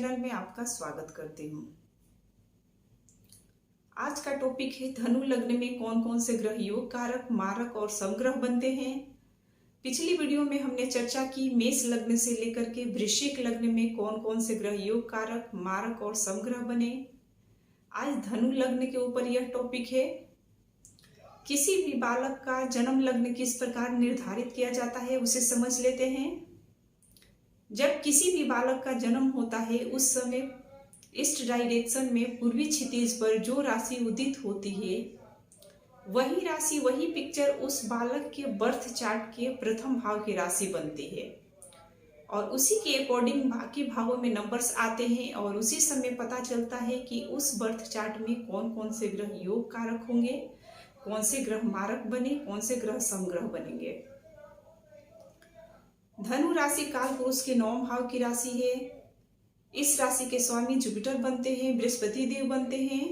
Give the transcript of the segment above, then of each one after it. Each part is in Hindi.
चैनल में आपका स्वागत करती हूँ। आज का टॉपिक है धनु लग्न में कौन कौन से ग्रह योग कारक, मारक और समग्रह बनते हैं। पिछली वीडियो में हमने चर्चा की मेष लग्न से लेकर के वृश्चिक लग्न में कौन कौन से ग्रह योग कारक, मारक और समग्रह बने। आज धनु लग्न के ऊपर यह टॉपिक है। किसी भी बालक का जन्म लग्न किस प्रकार निर्धारित किया जाता है उसे समझ लेते हैं। जब किसी भी बालक का जन्म होता है उस समय ईस्ट डायरेक्शन में पूर्वी क्षितिज पर जो राशि उदित होती है वही राशि, वही पिक्चर उस बालक के बर्थ चार्ट के प्रथम भाव की राशि बनती है और उसी के अकॉर्डिंग बाकी भावों में नंबर्स आते हैं और उसी समय पता चलता है कि उस बर्थ चार्ट में कौन कौन से ग्रह योग कारक होंगे, कौन से ग्रह मारक बने, कौन से ग्रह समग्रह बनेंगे। धनु राशि काल पुरुष के 9 भाव की राशि है। इस राशि के स्वामी जुपिटर बनते हैं, बृहस्पति देव बनते हैं।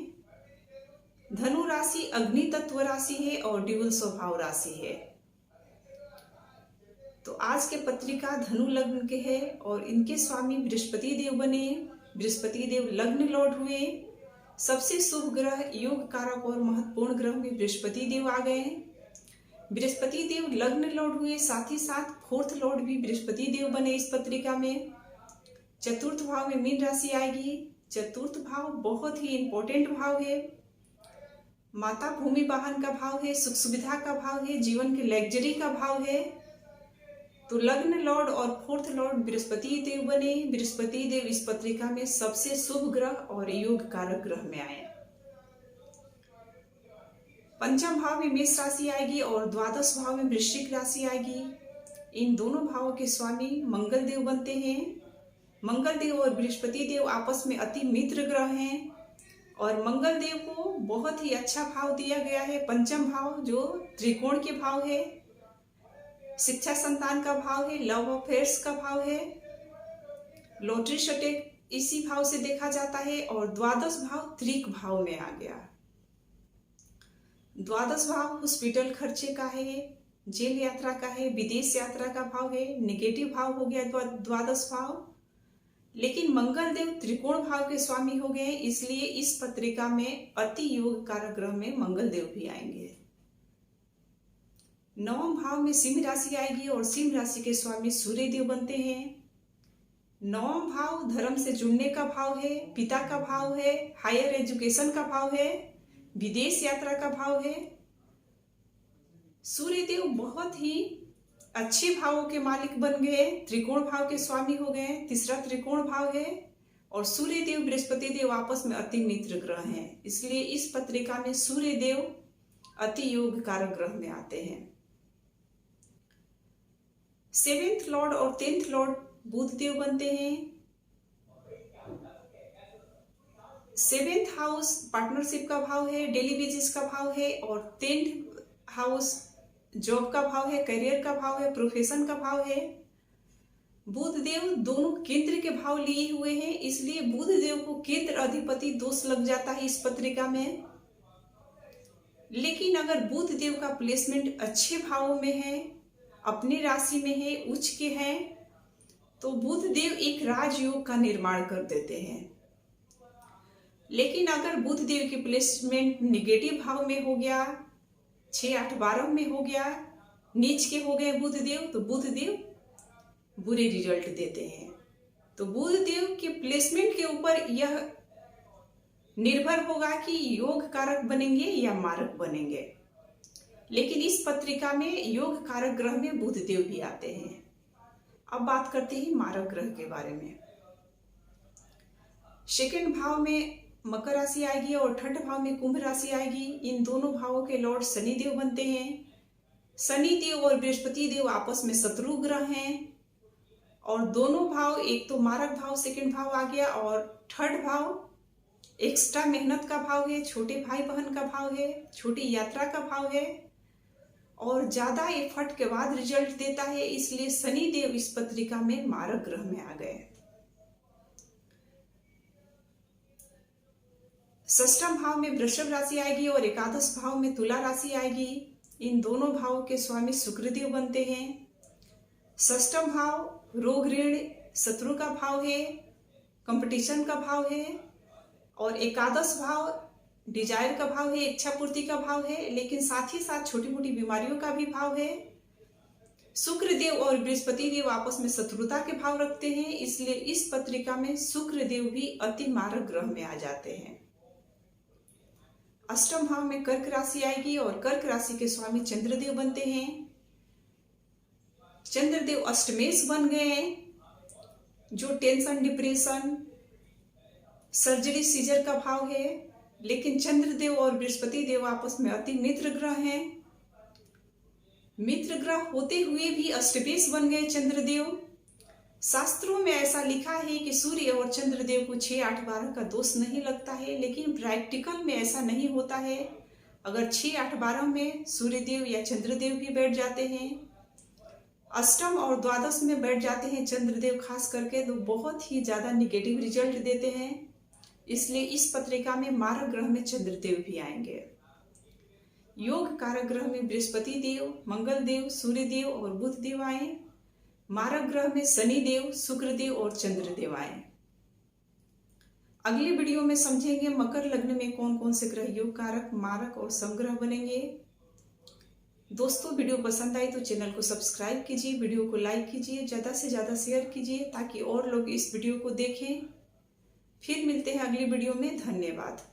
धनु राशि अग्नि तत्व राशि है और ड्यूल स्वभाव राशि है। तो आज के पत्रिका धनु लग्न के है और इनके स्वामी बृहस्पति देव बने। बृहस्पति देव लग्न लॉर्ड हुए। सबसे शुभ ग्रह, योग कारक और महत्वपूर्ण ग्रह में बृहस्पति देव आ गए। बृहस्पति देव लग्न लॉर्ड हुए, साथ ही साथ फोर्थ लॉर्ड भी बृहस्पति देव बने इस पत्रिका में। चतुर्थ भाव में मीन राशि आएगी। चतुर्थ भाव बहुत ही इंपॉर्टेंट भाव है। माता भूमि वाहन का भाव है, सुख सुविधा का भाव है, जीवन के लग्जरी का भाव है। तो लग्न लॉर्ड और फोर्थ लॉर्ड बृहस्पति देव बने। बृहस्पति देव इस पत्रिका में सबसे शुभ ग्रह और योग कारक ग्रह में आए। पंचम भाव में मेष राशि आएगी और द्वादश भाव में वृश्चिक राशि आएगी। इन दोनों भावों के स्वामी मंगल देव बनते हैं। मंगल देव और बृहस्पति देव आपस में अति मित्र ग्रह हैं और मंगल देव को बहुत ही अच्छा भाव दिया गया है पंचम भाव, जो त्रिकोण के भाव है, शिक्षा संतान का भाव है, लव अफेयर्स का भाव है, लॉटरी सट्टे इसी भाव से देखा जाता है। और द्वादश भाव त्रिक भाव में आ गया। द्वादश भाव हॉस्पिटल खर्चे का है, जेल यात्रा का है, विदेश यात्रा का भाव है, नेगेटिव भाव हो गया द्वादश भाव। लेकिन मंगल देव त्रिकोण भाव के स्वामी हो गए, इसलिए इस पत्रिका में अति योग कारक ग्रह में मंगल देव भी आएंगे। नवम भाव में सिंह राशि आएगी और सिंह राशि के स्वामी सूर्य देव बनते हैं। नवम भाव धर्म से जुड़ने का भाव है, पिता का भाव है, हायर एजुकेशन का भाव है, विदेश यात्रा का भाव है। सूर्य देव बहुत ही अच्छे भावों के मालिक बन गए, त्रिकोण भाव के स्वामी हो गए। तीसरा त्रिकोण भाव है और सूर्य देव बृहस्पति देव आपस में अति मित्र ग्रह हैं, इसलिए इस पत्रिका में सूर्य देव अति योग कारक ग्रह में आते हैं। 7th लॉर्ड और 10th लॉर्ड बुध देव बनते हैं। 7th हाउस पार्टनरशिप का भाव है, डेली बेसिस का भाव है और 10th हाउस जॉब का भाव है, करियर का भाव है, प्रोफेशन का भाव है। बुध देव दोनों केंद्र के भाव लिए हुए हैं, इसलिए बुध देव को केंद्र अधिपति दोष लग जाता है इस पत्रिका में। लेकिन अगर बुध देव का प्लेसमेंट अच्छे भावों में है, अपनी राशि में है, उच्च के हैं, तो बुध देव एक राजयोग का निर्माण कर देते हैं। लेकिन अगर बुध देव की प्लेसमेंट निगेटिव भाव में हो गया, 6, 8, 12 में हो गया, नीच के हो गए बुध देव, तो बुध देव बुरे रिजल्ट देते हैं। तो बुध देव के प्लेसमेंट के ऊपर यह निर्भर होगा कि योग कारक बनेंगे या मारक बनेंगे। लेकिन इस पत्रिका में योग कारक ग्रह में बुध देव भी आते हैं। अब बात करते हैं मारक ग्रह के बारे में। सेकंड भाव में मकर राशि आएगी और थर्ड भाव में कुंभ राशि आएगी। इन दोनों भावों के लॉर्ड शनि देव बनते हैं। शनि देव और बृहस्पति देव आपस में शत्रु ग्रह हैं और दोनों भाव, एक तो मारक भाव सेकंड भाव आ गया और थर्ड भाव एक्स्ट्रा मेहनत का भाव है, छोटे भाई बहन का भाव है, छोटी यात्रा का भाव है और ज्यादा एफर्ट के बाद रिजल्ट देता है, इसलिए शनि देव इस पत्रिका में मारक ग्रह में आ गए। षष्ठम भाव में वृषभ राशि आएगी और एकादश भाव में तुला राशि आएगी। इन दोनों भावों के स्वामी शुक्रदेव बनते हैं। षष्ठम भाव रोग ऋण शत्रु का भाव है, कंपटीशन का भाव है, और एकादश भाव डिजायर का भाव है, इच्छा पूर्ति का भाव है, लेकिन साथ ही साथ छोटी मोटी बीमारियों का भी भाव है। शुक्र देव और बृहस्पति देव आपस में शत्रुता के भाव रखते हैं, इसलिए इस पत्रिका में शुक्र देव भी अति मारक ग्रह में आ जाते हैं। अष्टम भाव में कर्क राशि आएगी और कर्क राशि के स्वामी चंद्रदेव बनते हैं। चंद्रदेव अष्टमेश बन गए, जो टेंशन, डिप्रेशन, सर्जरी, सीजर का भाव है। लेकिन चंद्रदेव और बृहस्पति देव आपस में अति मित्र ग्रह हैं। मित्र ग्रह होते हुए भी अष्टमेश बन गए चंद्रदेव। शास्त्रों में ऐसा लिखा है कि सूर्य और चंद्रदेव को 6, 8, 12 का दोष नहीं लगता है, लेकिन प्रैक्टिकल में ऐसा नहीं होता है। अगर 6, 8, 12 में सूर्यदेव या चंद्रदेव भी बैठ जाते हैं, अष्टम और द्वादश में बैठ जाते हैं चंद्रदेव खास करके, तो बहुत ही ज्यादा निगेटिव रिजल्ट देते हैं। इसलिए इस पत्रिका में मारक ग्रह में चंद्रदेव भी आएंगे। योग कारक ग्रह में बृहस्पति देव, मंगल देव, सूर्य देव और बुध देव आए। मारक ग्रह में शनि देव, शुक्र देव और चंद्र देव आए। अगले वीडियो में समझेंगे मकर लग्न में कौन कौन से ग्रह योग कारक, मारक और समग्रह बनेंगे। दोस्तों, वीडियो पसंद आई तो चैनल को सब्सक्राइब कीजिए, वीडियो को लाइक कीजिए, ज्यादा से ज्यादा शेयर कीजिए ताकि और लोग इस वीडियो को देखें। फिर मिलते हैं अगली वीडियो में। धन्यवाद।